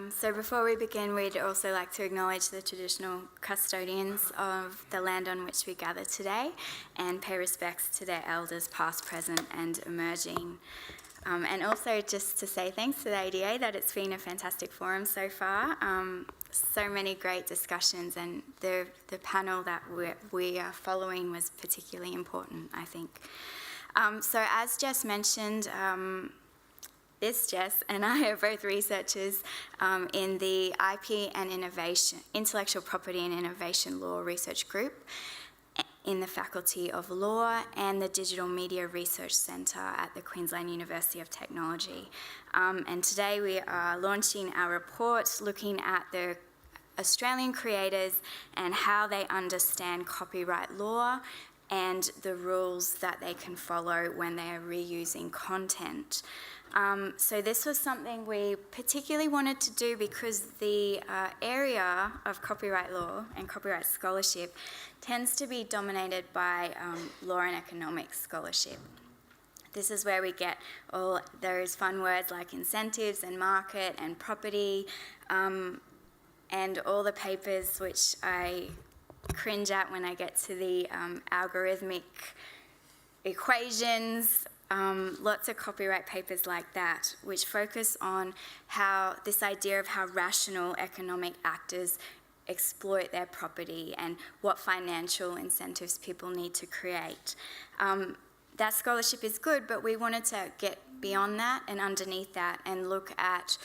So before we begin, we'd also like to acknowledge the traditional custodians of the land on which we gather today and pay respects to their elders past, present and emerging. And also just to say thanks to the ADA that it's been a fantastic forum so far. So many great discussions, and the panel that we are following was particularly important, I think. So as Jess mentioned, Jess and I are both researchers in the IP and Intellectual Property and Innovation Law Research Group in the Faculty of Law and the Digital Media Research Centre at the Queensland University of Technology. And today we are launching our report looking at the Australian creators and how they understand copyright law and the rules that they can follow when they are reusing content. So this was something we particularly wanted to do because the area of copyright law and copyright scholarship tends to be dominated by law and economics scholarship. This is where we get all those fun words like incentives and market and property and all the papers which I cringe at when I get to the algorithmic equations. Lots of copyright papers like that, which focus on how this idea of how rational economic actors exploit their property and what financial incentives people need to create. That scholarship is good, but we wanted to get beyond that and underneath that and look at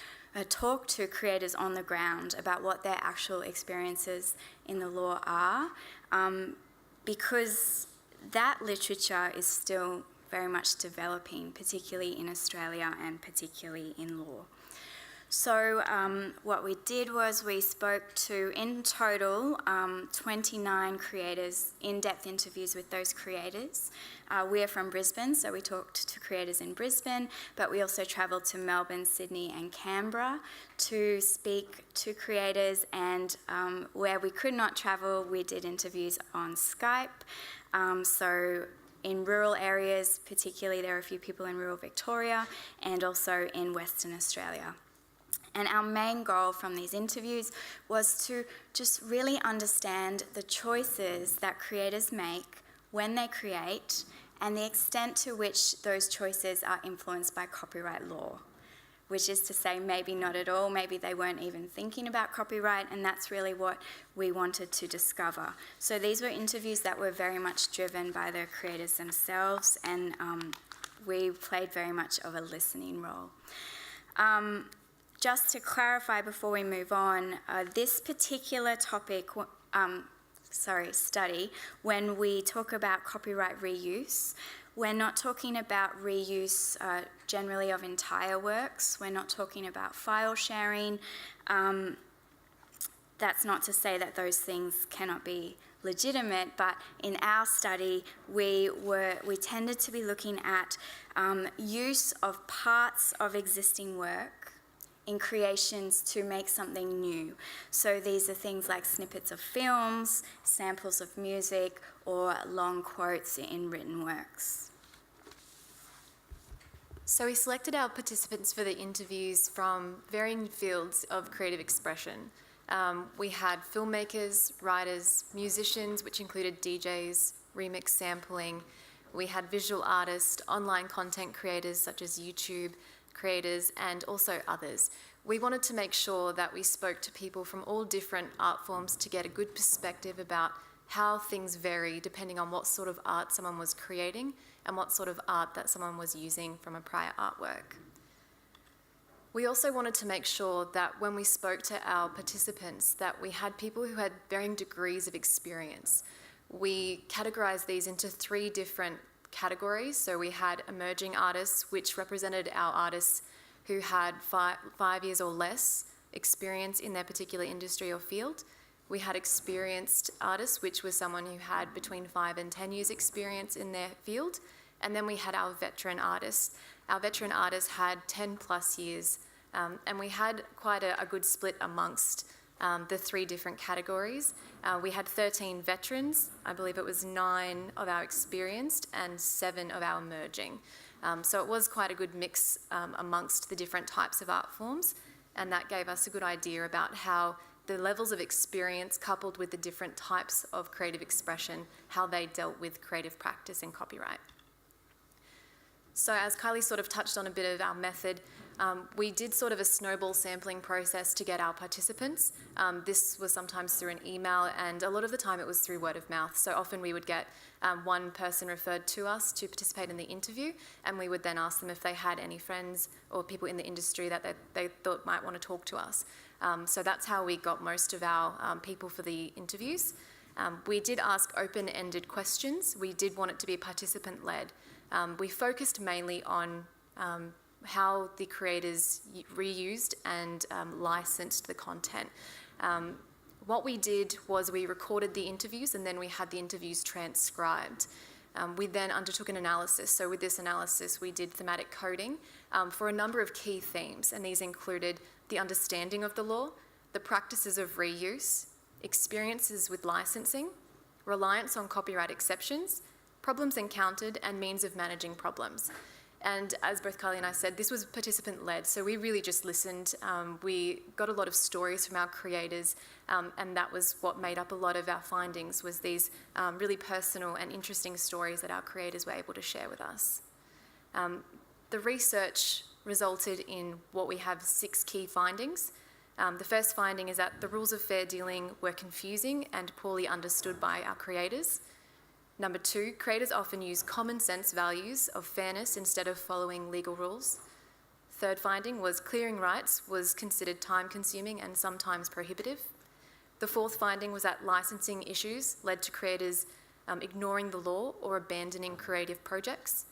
talk to creators on the ground about what their actual experiences in the law are, because that literature is still very much developing, particularly in Australia and particularly in law. So what we did was we spoke to, in total, 29 creators, in-depth interviews with those creators. We're from Brisbane, so we talked to creators in Brisbane, but we also travelled to Melbourne, Sydney and Canberra to speak to creators, and where we could not travel, we did interviews on Skype. So in rural areas, particularly, there are a few people in rural Victoria and also in Western Australia. And our main goal from these interviews was to just really understand the choices that creators make when they create and the extent to which those choices are influenced by copyright law, which is to say maybe not at all, maybe they weren't even thinking about copyright, and that's really what we wanted to discover. So these were interviews that were very much driven by the creators themselves, and we played very much of a listening role. Just to clarify before we move on, this particular topic, study, when we talk about copyright reuse, we're not talking about reuse generally of entire works. We're not talking about file sharing. That's not to say that those things cannot be legitimate, but in our study, we tended to be looking at use of parts of existing work in creations to make something new. So these are things like snippets of films, samples of music, or long quotes in written works. So we selected our participants for the interviews from varying fields of creative expression. We had filmmakers, writers, musicians, which included DJs, remix sampling. We had visual artists, online content creators such as YouTube creators, and also others. We wanted to make sure that we spoke to people from all different art forms to get a good perspective about how things vary depending on what sort of art someone was creating and what sort of art that someone was using from a prior artwork. We also wanted to make sure that when we spoke to our participants that we had people who had varying degrees of experience. We categorised these into 3 different categories. So we had emerging artists, which represented our artists who had 5 years or less experience in their particular industry or field. We had experienced artists, which was someone who had between 5 and 10 years experience in their field. And then we had our veteran artists. Our veteran artists had 10 plus years, and we had quite a good split amongst the 3 different categories. We had 13 veterans. I believe it was 9 of our experienced and 7 of our emerging. So it was quite a good mix amongst the different types of art forms. and that gave us a good idea about how the levels of experience coupled with the different types of creative expression, how they dealt with creative practice and copyright. So as Kylie sort of touched on a bit of our method, we did sort of a snowball sampling process to get our participants. This was sometimes through an email, and a lot of the time it was through word of mouth. So often we would get one person referred to us to participate in the interview, and we would then ask them if they had any friends or people in the industry that they thought might want to talk to us. So that's how we got most of our people for the interviews. We did ask open-ended questions. We did want it to be participant-led. We focused mainly on how the creators reused and licensed the content. What we did was we recorded the interviews and then we had the interviews transcribed. We then undertook an analysis. So with this analysis, we did thematic coding for a number of key themes, and these included the understanding of the law, the practices of reuse, experiences with licensing, reliance on copyright exceptions, problems encountered, and means of managing problems. And as both Kylie and I said, this was participant-led, so we really just listened. We got a lot of stories from our creators, and that was what made up a lot of our findings, was these really personal and interesting stories that our creators were able to share with us. The research resulted in what we have 6 key findings. The first finding is that the rules of fair dealing were confusing and poorly understood by our creators. Number 2, creators often use common sense values of fairness instead of following legal rules. Third finding was clearing rights was considered time-consuming and sometimes prohibitive. The fourth finding was that licensing issues led to creators ignoring the law or abandoning creative projects.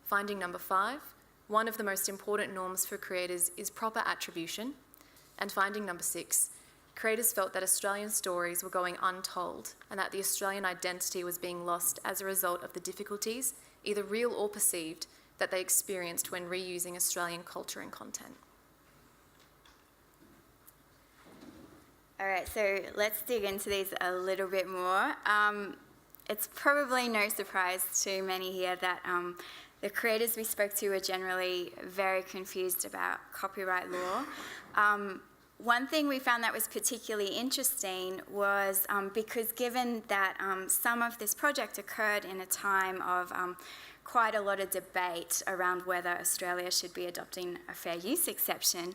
Finding number 5, one of the most important norms for creators is proper attribution. And finding number 6, creators felt that Australian stories were going untold and that the Australian identity was being lost as a result of the difficulties, either real or perceived, that they experienced when reusing Australian culture and content. All right, so let's dig into these a little bit more. It's probably no surprise to many here that the creators we spoke to were generally very confused about copyright law. One thing we found that was particularly interesting was because given that some of this project occurred in a time of quite a lot of debate around whether Australia should be adopting a fair use exception,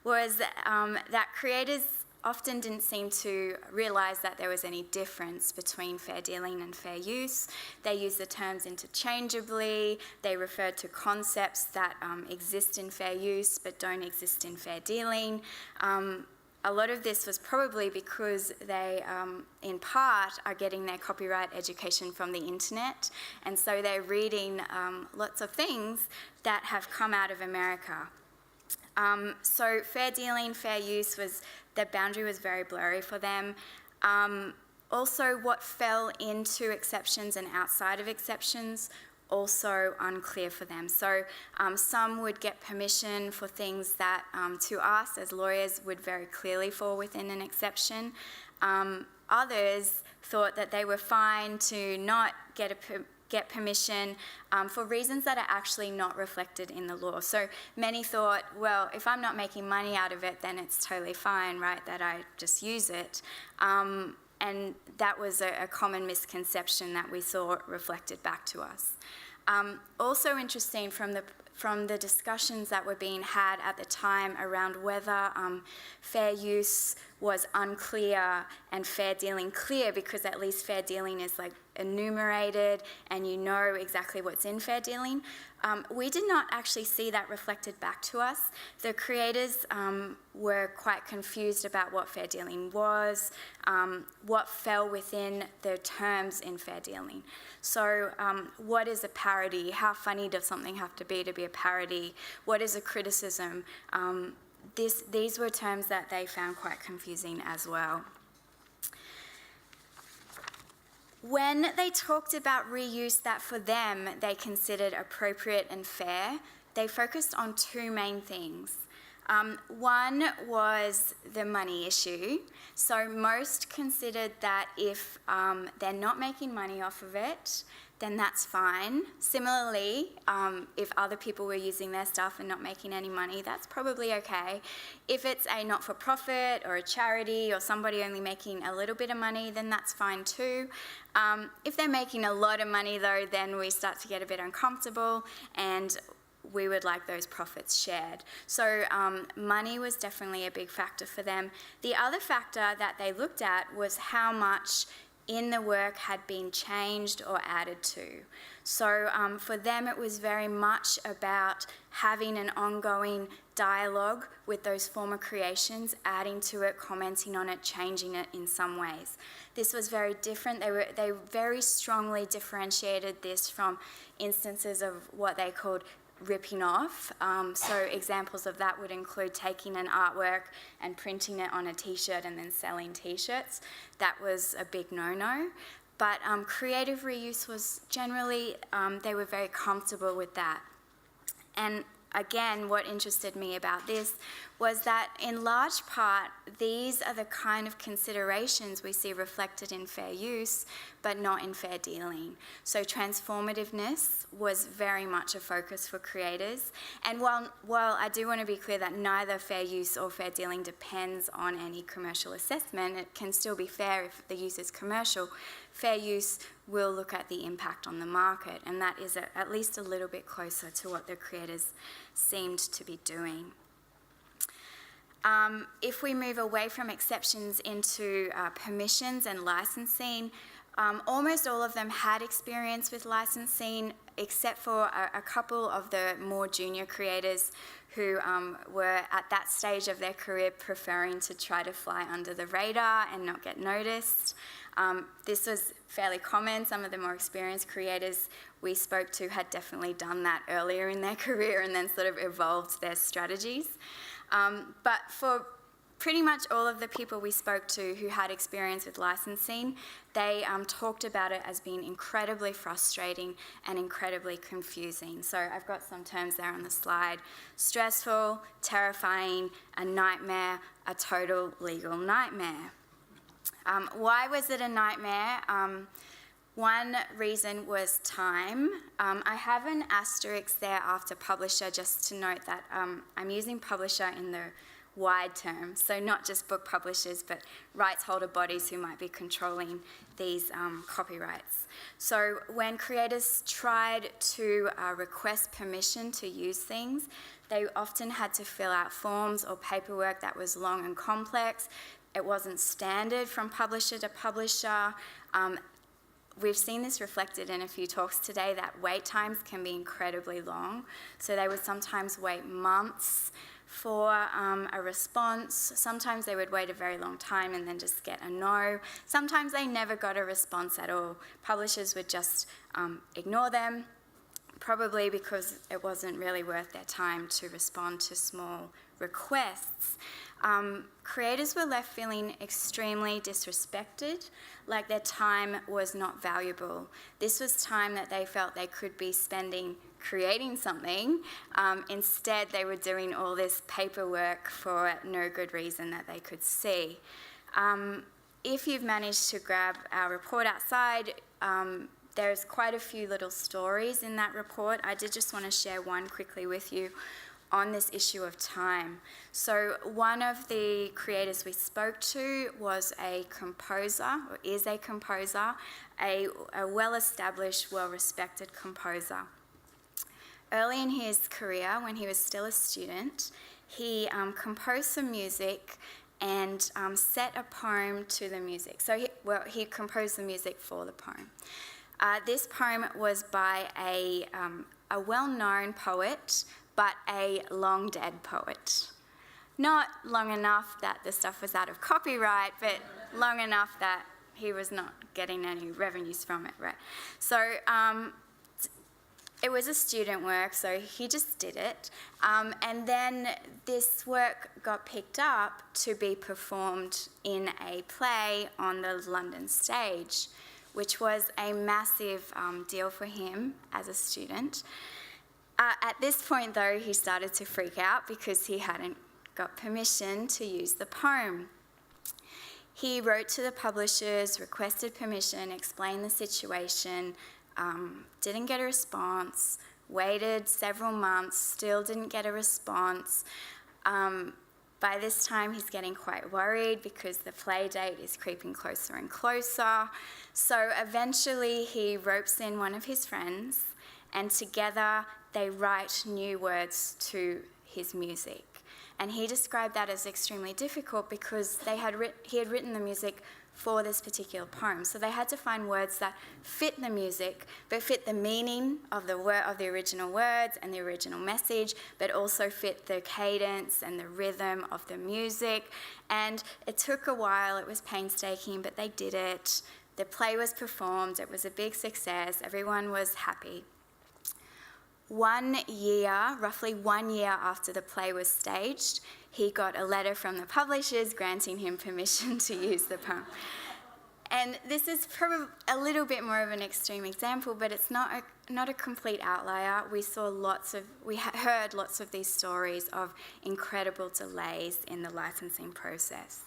was that creators often didn't seem to realise that there was any difference between fair dealing and fair use. They used the terms interchangeably. They referred to concepts that exist in fair use but don't exist in fair dealing. A lot of this was probably because they, in part, are getting their copyright education from the internet, and so they're reading lots of things that have come out of America. So fair dealing, fair use, the boundary was very blurry for them. Also, what fell into exceptions and outside of exceptions, also unclear for them. So some would get permission for things that to us as lawyers would very clearly fall within an exception. Others thought that they were fine to not get permission for reasons that are actually not reflected in the law. So many thought, well, if I'm not making money out of it, then it's totally fine, right, that I just use it. And that was a common misconception that we saw reflected back to us. Also interesting from the discussions that were being had at the time around whether fair use was unclear and fair dealing clear, because at least fair dealing is like enumerated and you know exactly what's in fair dealing. We did not actually see that reflected back to us. The creators were quite confused about what fair dealing was, what fell within the terms in fair dealing. So what is a parody? How funny does something have to be a parody? What is a criticism? These were terms that they found quite confusing as well. When they talked about reuse that for them they considered appropriate and fair, they focused on 2 main things. One was the money issue. So most considered that if they're not making money off of it, then that's fine. Similarly, if other people were using their stuff and not making any money, that's probably okay. If it's a not-for-profit or a charity or somebody only making a little bit of money, then that's fine too. If they're making a lot of money though, then we start to get a bit uncomfortable, and we would like those profits shared. So money was definitely a big factor for them. The other factor that they looked at was how much in the work had been changed or added to. So for them it was very much about having an ongoing dialogue with those former creations, adding to it, commenting on it, changing it in some ways. This was very different. They very strongly differentiated this from instances of what they called ripping off. So examples of that would include taking an artwork and printing it on a t-shirt and then selling t-shirts. That was a big no-no. But creative reuse was generally, they were very comfortable with that. And again, what interested me about this was that in large part, these are the kind of considerations we see reflected in fair use, but not in fair dealing. So transformativeness was very much a focus for creators. And while I do want to be clear that neither fair use or fair dealing depends on any commercial assessment, it can still be fair if the use is commercial. Fair use will look at the impact on the market, and that is at least a little bit closer to what the creators seemed to be doing. If we move away from exceptions into permissions and licensing, almost all of them had experience with licensing, except for a couple of the more junior creators who were at that stage of their career preferring to try to fly under the radar and not get noticed. This was fairly common. Some of the more experienced creators we spoke to had definitely done that earlier in their career and then sort of evolved their strategies. But for pretty much all of the people we spoke to who had experience with licensing, they talked about it as being incredibly frustrating and incredibly confusing. So I've got some terms there on the slide: stressful, terrifying, a nightmare, a total legal nightmare. Why was it a nightmare? One reason was time. I have an asterisk there after publisher just to note that I'm using publisher in the wide term, so not just book publishers, but rights holder bodies who might be controlling these copyrights. So when creators tried to request permission to use things, they often had to fill out forms or paperwork that was long and complex. It wasn't standard from publisher to publisher. We've seen this reflected in a few talks today, that wait times can be incredibly long. So they would sometimes wait months for a response. Sometimes they would wait a very long time and then just get a no. Sometimes they never got a response at all. Publishers would just ignore them, probably because it wasn't really worth their time to respond to small requests. Creators were left feeling extremely disrespected, like their time was not valuable. This was time that they felt they could be spending creating something. Instead, they were doing all this paperwork for no good reason that they could see. If you've managed to grab our report outside, there's quite a few little stories in that report. I did just want to share one quickly with you on this issue of time. So one of the creators we spoke to was a composer, or is a composer, a well-established, well-respected composer. Early in his career, when he was still a student, he composed some music and set a poem to the music. So he composed the music for the poem. This poem was by a well-known poet, but a long-dead poet. Not long enough that the stuff was out of copyright, but long enough that he was not getting any revenues from it, right? So it was a student work, so he just did it. And then this work got picked up to be performed in a play on the London stage, which was a massive deal for him as a student. At this point, though, he started to freak out because he hadn't got permission to use the poem. He wrote to the publishers, requested permission, explained the situation, didn't get a response, waited several months, still didn't get a response. By this time, he's getting quite worried because the play date is creeping closer and closer. So eventually, he ropes in one of his friends, and together they write new words to his music. And he described that as extremely difficult because he had written the music for this particular poem. So they had to find words that fit the music, but fit the meaning of the original words and the original message, but also fit the cadence and the rhythm of the music. And it took a while, it was painstaking, but they did it. The play was performed, it was a big success, everyone was happy. Roughly 1 year after the play was staged, he got a letter from the publishers granting him permission to use the poem. And this is probably a little bit more of an extreme example, but it's not a complete outlier. We heard lots of these stories of incredible delays in the licensing process.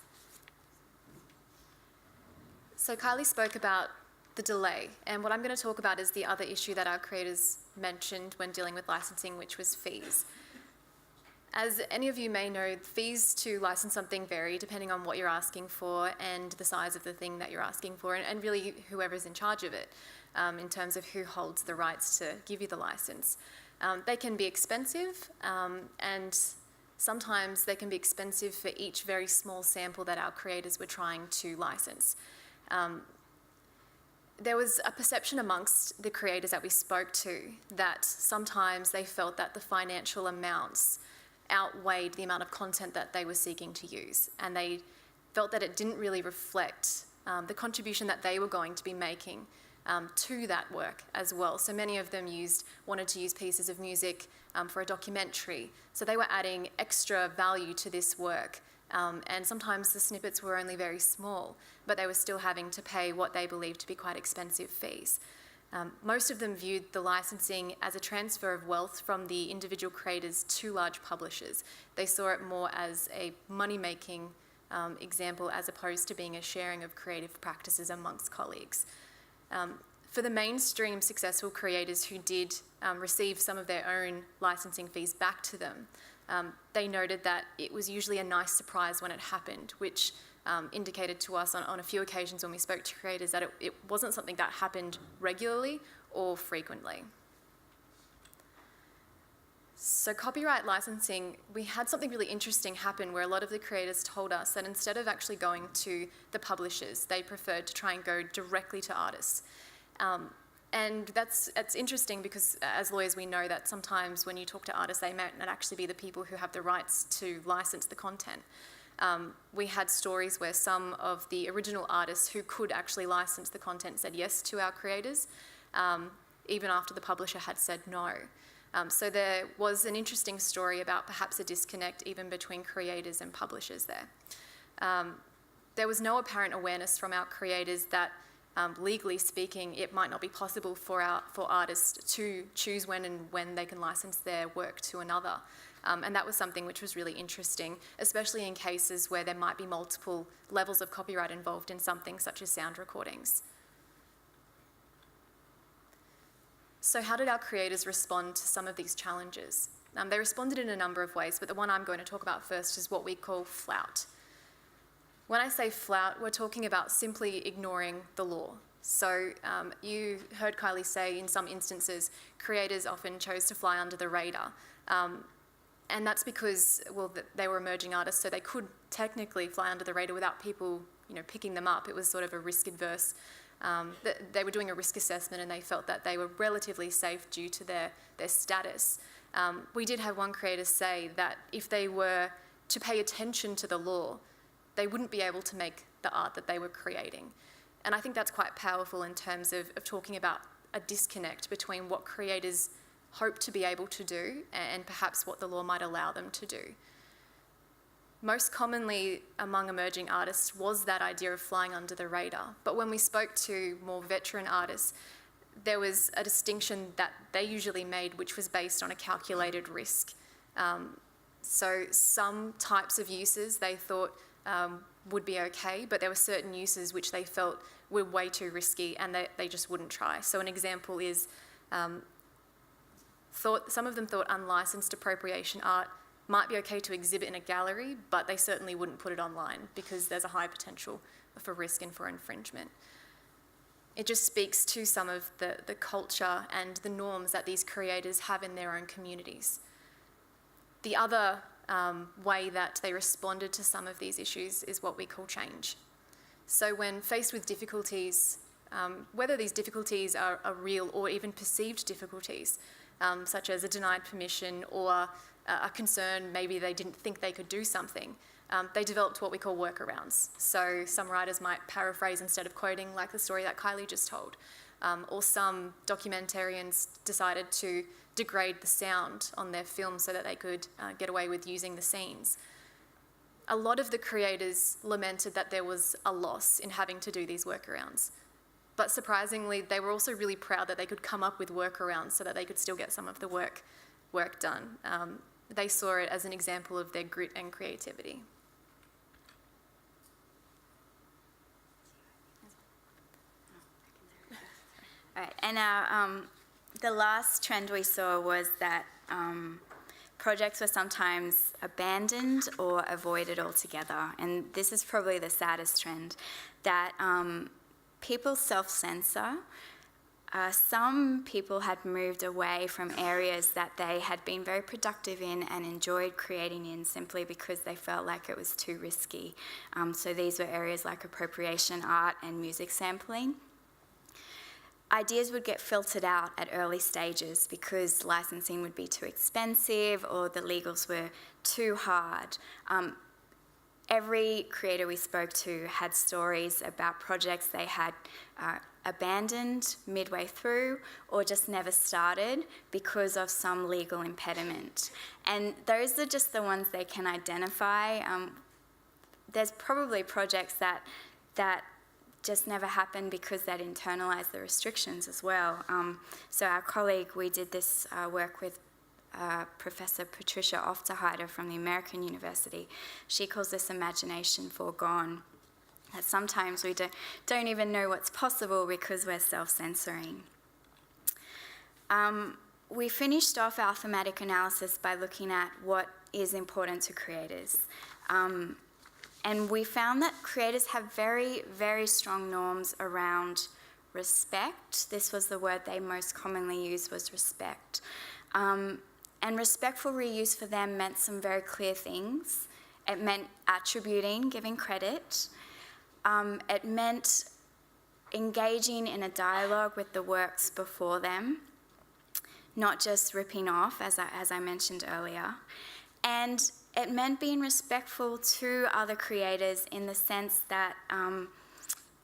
So Kylie spoke about the delay, and what I'm going to talk about is the other issue that our creators mentioned when dealing with licensing, which was fees. As any of you may know, fees to license something vary depending on what you're asking for and the size of the thing that you're asking for, and really whoever's in charge of it, in terms of who holds the rights to give you the license. They can be expensive, and sometimes they can be expensive for each very small sample that our creators were trying to license. There was a perception amongst the creators that we spoke to that sometimes they felt that the financial amounts outweighed the amount of content that they were seeking to use, and they felt that it didn't really reflect the contribution that they were going to be making to that work as well. So many of them wanted to use pieces of music for a documentary, so they were adding extra value to this work. And sometimes the snippets were only very small, but they were still having to pay what they believed to be quite expensive fees. Most of them viewed the licensing as a transfer of wealth from the individual creators to large publishers. They saw it more as a money-making example as opposed to being a sharing of creative practices amongst colleagues. For the mainstream successful creators who did receive some of their own licensing fees back to them, they noted that it was usually a nice surprise when it happened, which indicated to us on a few occasions when we spoke to creators that it wasn't something that happened regularly or frequently. So copyright licensing, we had something really interesting happen where a lot of the creators told us that instead of actually going to the publishers, they preferred to try and go directly to artists. And that's interesting because as lawyers we know that sometimes when you talk to artists they might not actually be the people who have the rights to license the content. We had stories where some of the original artists who could actually license the content said yes to our creators, even after the publisher had said no. So there was an interesting story about perhaps a disconnect even between creators and publishers there. There was no apparent awareness from our creators that legally speaking, it might not be possible for artists to choose when they can license their work to another. And that was something which was really interesting, especially in cases where there might be multiple levels of copyright involved in something such as sound recordings. So how did our creators respond to some of these challenges? They responded in a number of ways, but the one I'm going to talk about first is what we call flout. When I say flout, we're talking about simply ignoring the law. So you heard Kylie say in some instances, creators often chose to fly under the radar. And that's because, well, they were emerging artists, so they could technically fly under the radar without people, picking them up. It was sort of a risk-adverse. They were doing a risk assessment and they felt that they were relatively safe due to their status. We did have one creator say that if they were to pay attention to the law, they wouldn't be able to make the art that they were creating. And I think that's quite powerful in terms of talking about a disconnect between what creators hope to be able to do and perhaps what the law might allow them to do. Most commonly among emerging artists was that idea of flying under the radar. But when we spoke to more veteran artists, there was a distinction that they usually made which was based on a calculated risk. So some types of uses they thought would be okay, but there were certain uses which they felt were way too risky and they just wouldn't try. So an example is some of them thought unlicensed appropriation art might be okay to exhibit in a gallery, but they certainly wouldn't put it online because there's a high potential for risk and for infringement. It just speaks to some of the culture and the norms that these creators have in their own communities. The other way that they responded to some of these issues is what we call change. So when faced with difficulties, whether these difficulties are real or even perceived difficulties, such as a denied permission or a concern, maybe they didn't think they could do something, they developed what we call workarounds. So some writers might paraphrase instead of quoting, like the story that Kylie just told. Or some documentarians decided to degrade the sound on their film so that they could get away with using the scenes. A lot of the creators lamented that there was a loss in having to do these workarounds. But surprisingly, they were also really proud that they could come up with workarounds so that they could still get some of the work done. They saw it as an example of their grit and creativity. All right, and the last trend we saw was that projects were sometimes abandoned or avoided altogether, and this is probably the saddest trend, that people self-censor. Some people had moved away from areas that they had been very productive in and enjoyed creating in simply because they felt like it was too risky. So these were areas like appropriation art and music sampling. Ideas would get filtered out at early stages because licensing would be too expensive or the legals were too hard. Every creator we spoke to had stories about projects they had abandoned midway through or just never started because of some legal impediment. And those are just the ones they can identify. There's probably projects that just never happened because they'd internalised the restrictions as well. So our colleague, we did this work with Professor Patricia Ofterheider from the American University. She calls this imagination foregone. That sometimes we don't even know what's possible because we're self-censoring. We finished off our thematic analysis by looking at what is important to creators. And we found that creators have very, very strong norms around respect. This was the word they most commonly used, was respect. And respectful reuse for them meant some very clear things. It meant attributing, giving credit. It meant engaging in a dialogue with the works before them, not just ripping off, as I mentioned earlier. And it meant being respectful to other creators in the sense that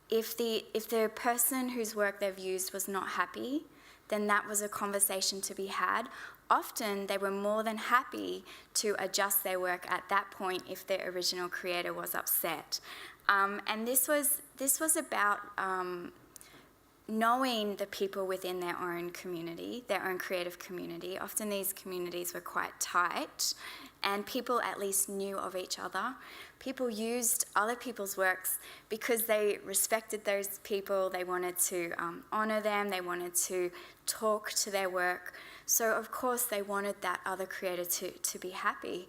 if the person whose work they've used was not happy, then that was a conversation to be had. Often they were more than happy to adjust their work at that point if their original creator was upset. And this was about knowing the people within their own community, their own creative community. Often these communities were quite tight, and people at least knew of each other. People used other people's works because they respected those people, they wanted to honour them, they wanted to talk to their work. So of course they wanted that other creator to be happy.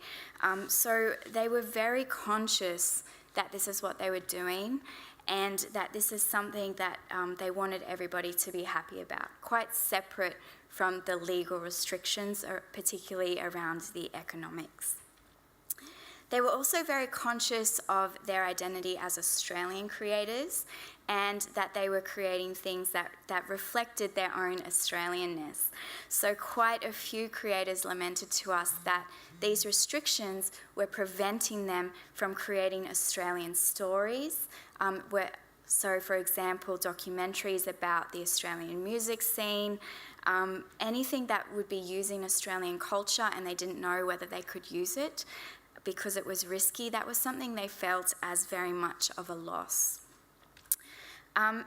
So they were very conscious that this is what they were doing and that this is something that they wanted everybody to be happy about, quite separate from the legal restrictions, particularly around the economics. They were also very conscious of their identity as Australian creators and that they were creating things that reflected their own Australianness. So quite a few creators lamented to us that these restrictions were preventing them from creating Australian stories. So for example, documentaries about the Australian music scene, anything that would be using Australian culture and they didn't know whether they could use it because it was risky, that was something they felt as very much of a loss.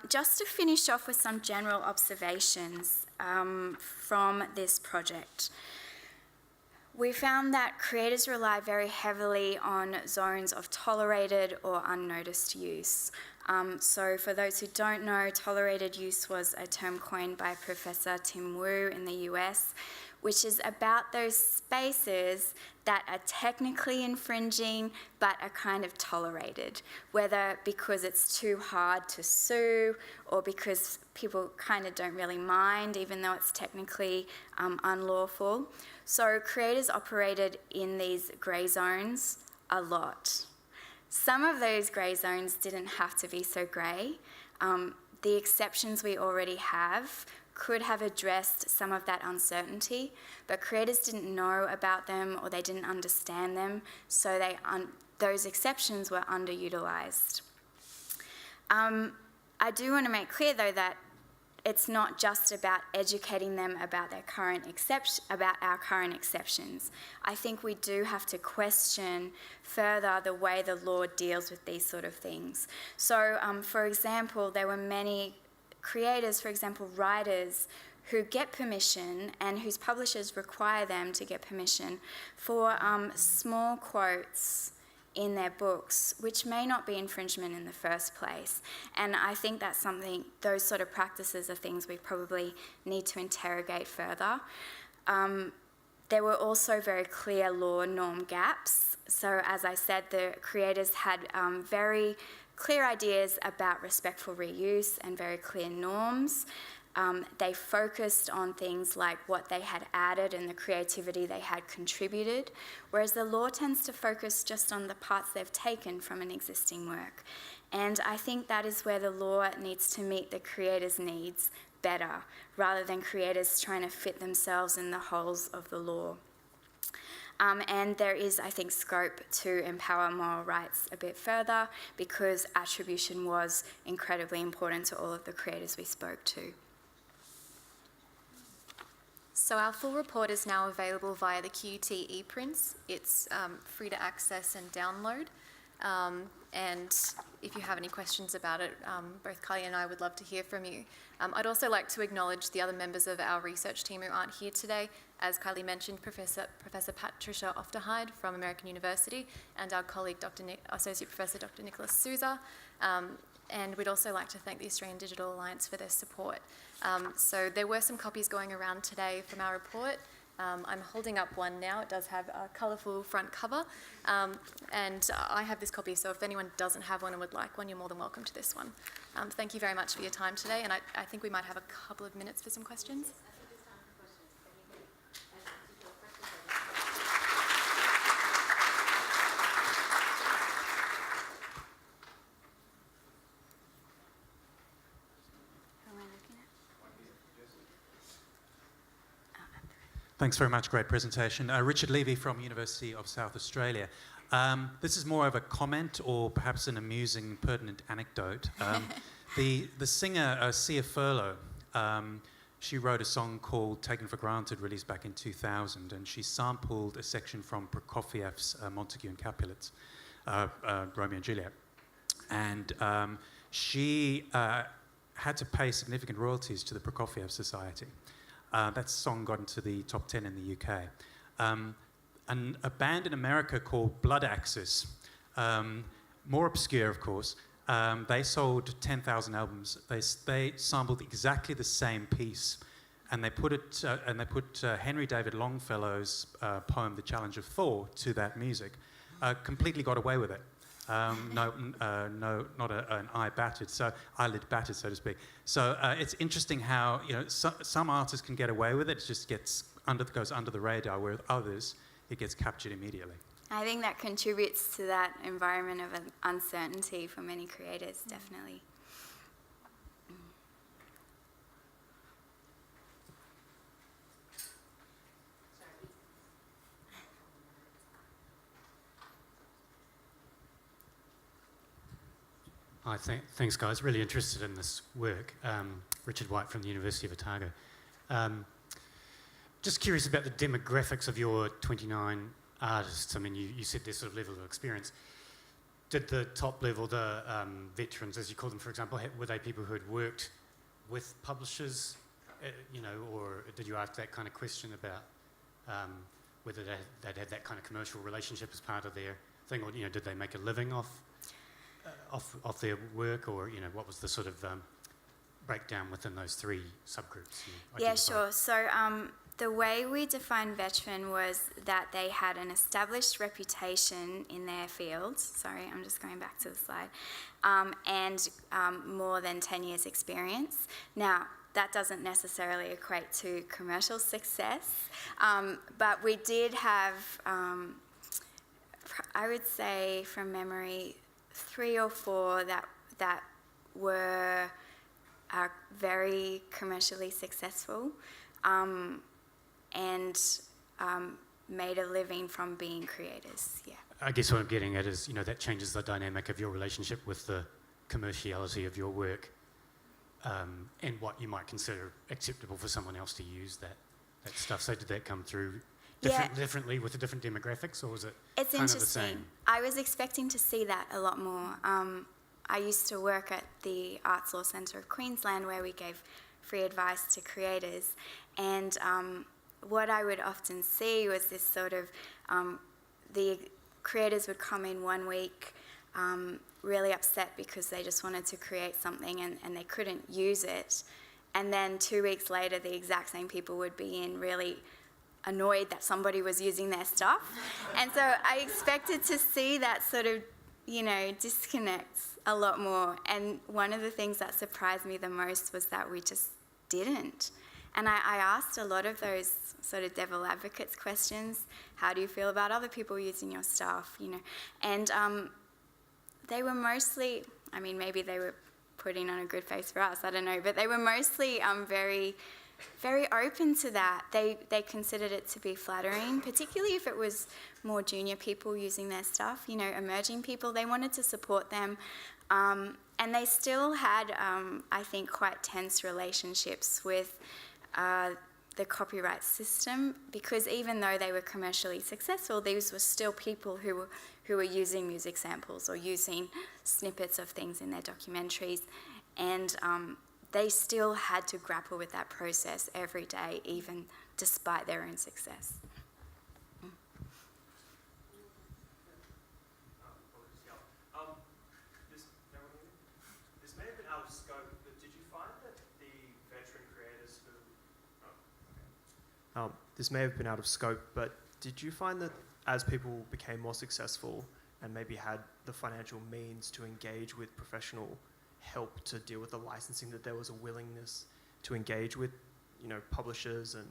Just to finish off with some general observations from this project. We found that creators rely very heavily on zones of tolerated or unnoticed use. So for those who don't know, tolerated use was a term coined by Professor Tim Wu in the US, which is about those spaces that are technically infringing but are kind of tolerated, whether because it's too hard to sue or because people kind of don't really mind even though it's technically unlawful. So creators operated in these grey zones a lot. Some of those grey zones didn't have to be so grey. The exceptions we already have could have addressed some of that uncertainty, but creators didn't know about them or they didn't understand them, so those exceptions were underutilised. I do want to make clear, though, that it's not just about educating them about our current exceptions. I think we do have to question further the way the law deals with these sort of things. So, for example, there were many creators, for example, writers, who get permission and whose publishers require them to get permission for small quotes in their books, which may not be infringement in the first place. And I think that's something, those sort of practices are things we probably need to interrogate further. There were also very clear law norm gaps. So as I said, the creators had very clear ideas about respectful reuse and very clear norms. They focused on things like what they had added and the creativity they had contributed, whereas the law tends to focus just on the parts they've taken from an existing work. And I think that is where the law needs to meet the creators' needs better, rather than creators trying to fit themselves in the holes of the law. And there is, I think, scope to empower moral rights a bit further because attribution was incredibly important to all of the creators we spoke to. So our full report is now available via the QUT ePrints. It's free to access and download. And if you have any questions about it, both Kylie and I would love to hear from you. I'd also like to acknowledge the other members of our research team who aren't here today. As Kylie mentioned, Professor Patricia Ofterheide from American University and our colleague, Associate Professor Dr. Nicholas Souza. And we'd also like to thank the Australian Digital Alliance for their support. So there were some copies going around today from our report. I'm holding up one now. It does have a colourful front cover. And I have this copy, so if anyone doesn't have one and would like one, you're more than welcome to this one. Thank you very much for your time today, and I think we might have a couple of minutes for some questions. Thanks very much, great presentation. Richard Levy from University of South Australia. This is more of a comment or perhaps an amusing, pertinent anecdote. The singer Sia Furlow, she wrote a song called Taken for Granted, released back in 2000, and she sampled a section from Prokofiev's Montague and Capulet, Romeo and Juliet. And she had to pay significant royalties to the Prokofiev Society. That song got into the top 10 in the UK. And a band in America called Blood Axis, more obscure, of course, they sold 10,000 albums. They sampled exactly the same piece, and they put Henry David Longfellow's poem "The Challenge of Thor" to that music. Completely got away with it. Not an eyelid battered, so to speak. So it's interesting how some artists can get away with it. It just goes under the radar, where with others it gets captured immediately. I think that contributes to that environment of uncertainty for many creators, definitely. Hi, thanks guys. Really interested in this work. Richard White from the University of Otago. Just curious about the demographics of your 29 artists. I mean, you said their sort of level of experience. Did the top level, the veterans, as you call them, for example, were they people who had worked with publishers, or did you ask that kind of question about whether they'd had that kind of commercial relationship as part of their thing, or did they make a living off their work, or what was the sort of breakdown within those three subgroups? Yeah, sure. So the way we defined veteran was that they had an established reputation in their fields. Sorry, I'm just going back to the slide. And more than 10 years experience. Now, that doesn't necessarily equate to commercial success, but we did have, I would say from memory, 3 or 4 that were very commercially successful and made a living from being creators. Yeah. I guess what I'm getting at is, that changes the dynamic of your relationship with the commerciality of your work, and what you might consider acceptable for someone else to use that stuff. So did that come through differently with the different demographics, or was it It's kind interesting. of the same? I was expecting to see that a lot more. I used to work at the Arts Law Centre of Queensland, where we gave free advice to creators, and what I would often see was this sort of, the creators would come in one week really upset because they just wanted to create something and they couldn't use it, and then 2 weeks later the exact same people would be in really annoyed that somebody was using their stuff. And so I expected to see that sort of, disconnect a lot more, and one of the things that surprised me the most was that we just didn't. And I asked a lot of those sort of devil advocates questions. How do you feel about other people using your stuff? And they were mostly, maybe they were putting on a good face for us, I don't know, but they were mostly very, very open to that. They considered it to be flattering, particularly if it was more junior people using their stuff, emerging people. They wanted to support them. And they still had, I think, quite tense relationships with the copyright system, because even though they were commercially successful, these were still people who were using music samples or using snippets of things in their documentaries, and they still had to grapple with that process every day, even despite their own success. This may have been out of scope, but did you find that the veteran creators who... This may have been out of scope, but did you find that as people became more successful and maybe had the financial means to engage with professional help to deal with the licensing, that there was a willingness to engage with, publishers, and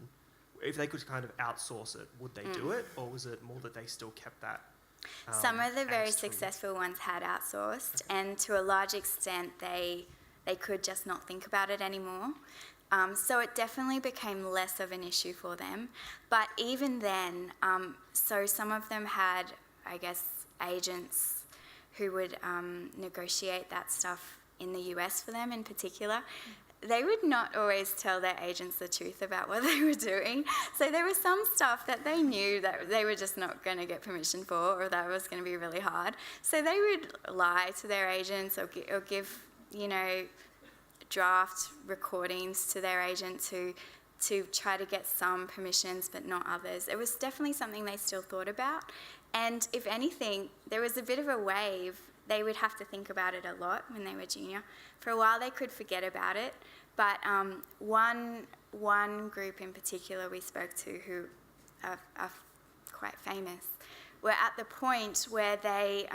if they could kind of outsource it, would they do it, or was it more that they still kept that? Some of the very successful ones had outsourced, and to a large extent they could just not think about it anymore. So it definitely became less of an issue for them. But even then, so some of them had, I guess, agents who would negotiate that stuff in the US for them in particular. They would not always tell their agents the truth about what they were doing. So there was some stuff that they knew that they were just not going to get permission for, or that was going to be really hard. So they would lie to their agents or give, draft recordings to their agent to try to get some permissions but not others. It was definitely something they still thought about. And if anything, there was a bit of a wave. They would have to think about it a lot when they were junior. For a while they could forget about it, but one group in particular we spoke to who are quite famous were at the point where they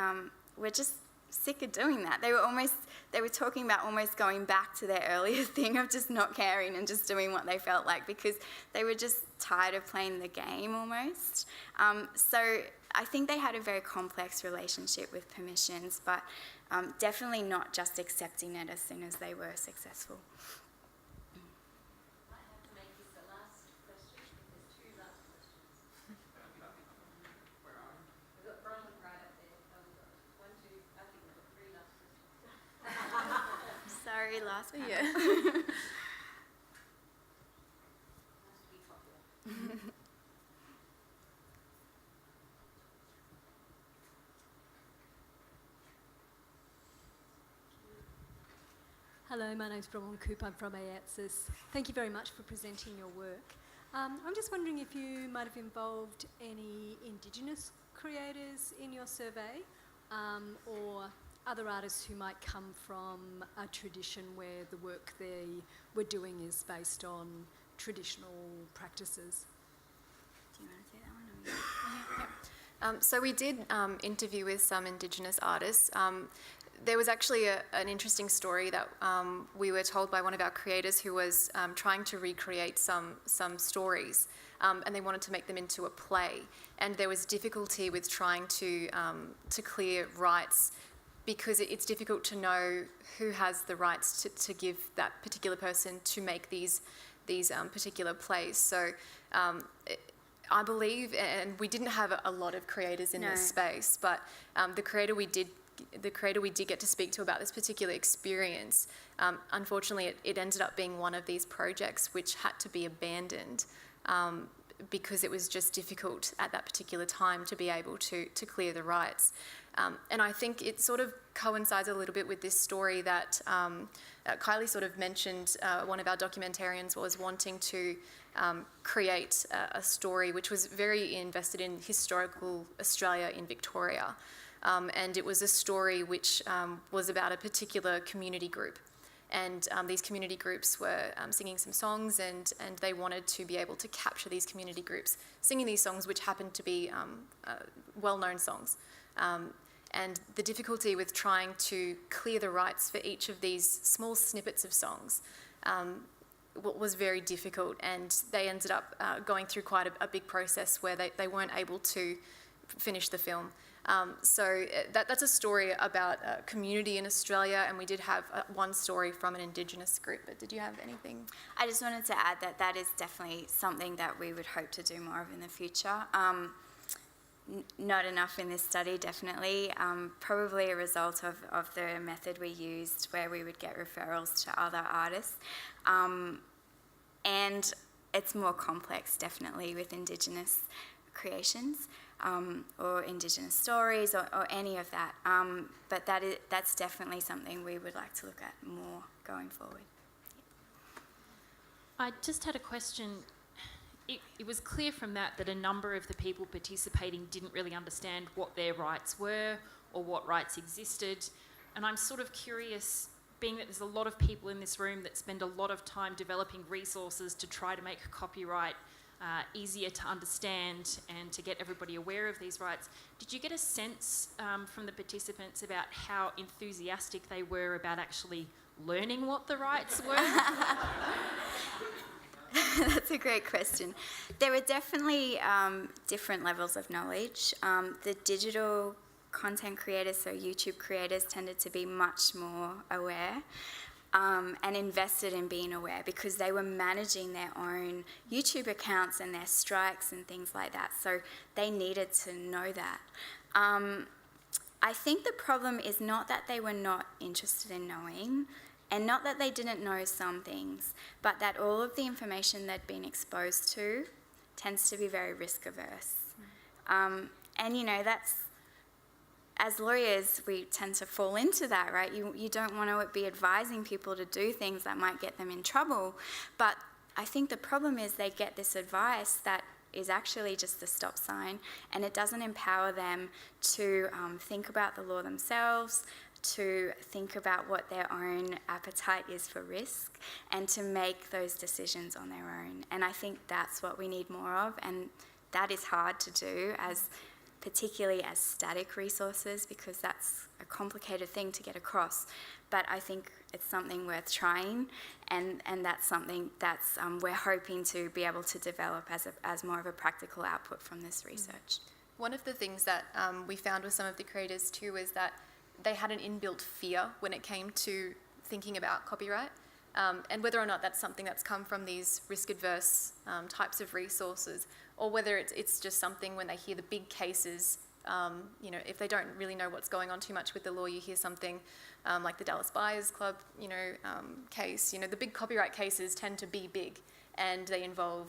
were just sick of doing that. They were talking about almost going back to their earlier thing of just not caring and just doing what they felt like, because they were just tired of playing the game almost. So I think they had a very complex relationship with permissions, but definitely not just accepting it as soon as they were successful. I have to make this the last question. There's 2 last questions. Where are we? We've got Bronwyn right up there. Oh, we've got 1, 2, I think we've got 3 last questions. Sorry, last one. Has to be popular. Hello, my name's Bronwyn Coop. I'm from AATSIS. Thank you very much for presenting your work. I'm just wondering if you might have involved any Indigenous creators in your survey, or other artists who might come from a tradition where the work they were doing is based on traditional practices. Do you want to say that one? Or So we did interview with some Indigenous artists. There was actually an interesting story that we were told by one of our creators who was trying to recreate some stories, and they wanted to make them into a play. And there was difficulty with trying to clear rights, because it's difficult to know who has the rights to give that particular person to make these particular plays. So I believe, and we didn't have a lot of creators in this space, but the creator we did get to speak to about this particular experience, unfortunately it ended up being one of these projects which had to be abandoned, because it was just difficult at that particular time to be able to clear the rights. And I think it sort of coincides a little bit with this story that Kylie sort of mentioned. One of our documentarians was wanting to create a story which was very invested in historical Australia in Victoria. And it was a story which was about a particular community group. And these community groups were singing some songs, and they wanted to be able to capture these community groups singing these songs, which happened to be well-known songs. And the difficulty with trying to clear the rights for each of these small snippets of songs was very difficult, and they ended up going through quite a big process where they weren't able to finish the film. So that's a story about a community in Australia, and we did have one story from an Indigenous group. But did you have anything? I just wanted to add that is definitely something that we would hope to do more of in the future. Not enough in this study, definitely. Probably a result of the method we used, where we would get referrals to other artists. And it's more complex, definitely, with Indigenous creations. Or Indigenous stories, or any of that. But that's definitely something we would like to look at more going forward. I just had a question. It was clear from that a number of the people participating didn't really understand what their rights were or what rights existed. And I'm sort of curious, being that there's a lot of people in this room that spend a lot of time developing resources to try to make copyright easier to understand and to get everybody aware of these rights. Did you get a sense from the participants about how enthusiastic they were about actually learning what the rights were? That's a great question. There were definitely different levels of knowledge. The digital content creators, so YouTube creators, tended to be much more aware. And invested in being aware, because they were managing their own YouTube accounts and their strikes and things like that. So they needed to know that. I think the problem is not that they were not interested in knowing, and not that they didn't know some things, but that all of the information they'd been exposed to tends to be very risk averse. And that's, as lawyers, we tend to fall into that, right? You don't want to be advising people to do things that might get them in trouble. But I think the problem is they get this advice that is actually just a stop sign, and it doesn't empower them to think about the law themselves, to think about what their own appetite is for risk, and to make those decisions on their own. And I think that's what we need more of, and that is hard to do, particularly as static resources, because that's a complicated thing to get across. But I think it's something worth trying, and that's something that's we're hoping to be able to develop as more of a practical output from this research. One of the things that we found with some of the creators too is that they had an inbuilt fear when it came to thinking about copyright, and whether or not that's something that's come from these risk-adverse types of resources, or whether it's just something when they hear the big cases, if they don't really know what's going on too much with the law, you hear something like the Dallas Buyers Club, case. The big copyright cases tend to be big, and they involve,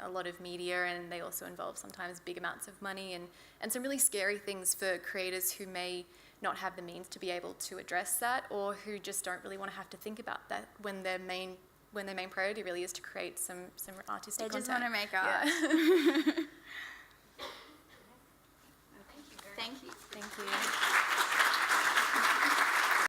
a lot of media, and they also involve sometimes big amounts of money and some really scary things for creators who may not have the means to be able to address that, or who just don't really want to have to think about that when their main when their main priority really is to create some artistic They just content. want to make art. Yeah. Thank you. Thank you.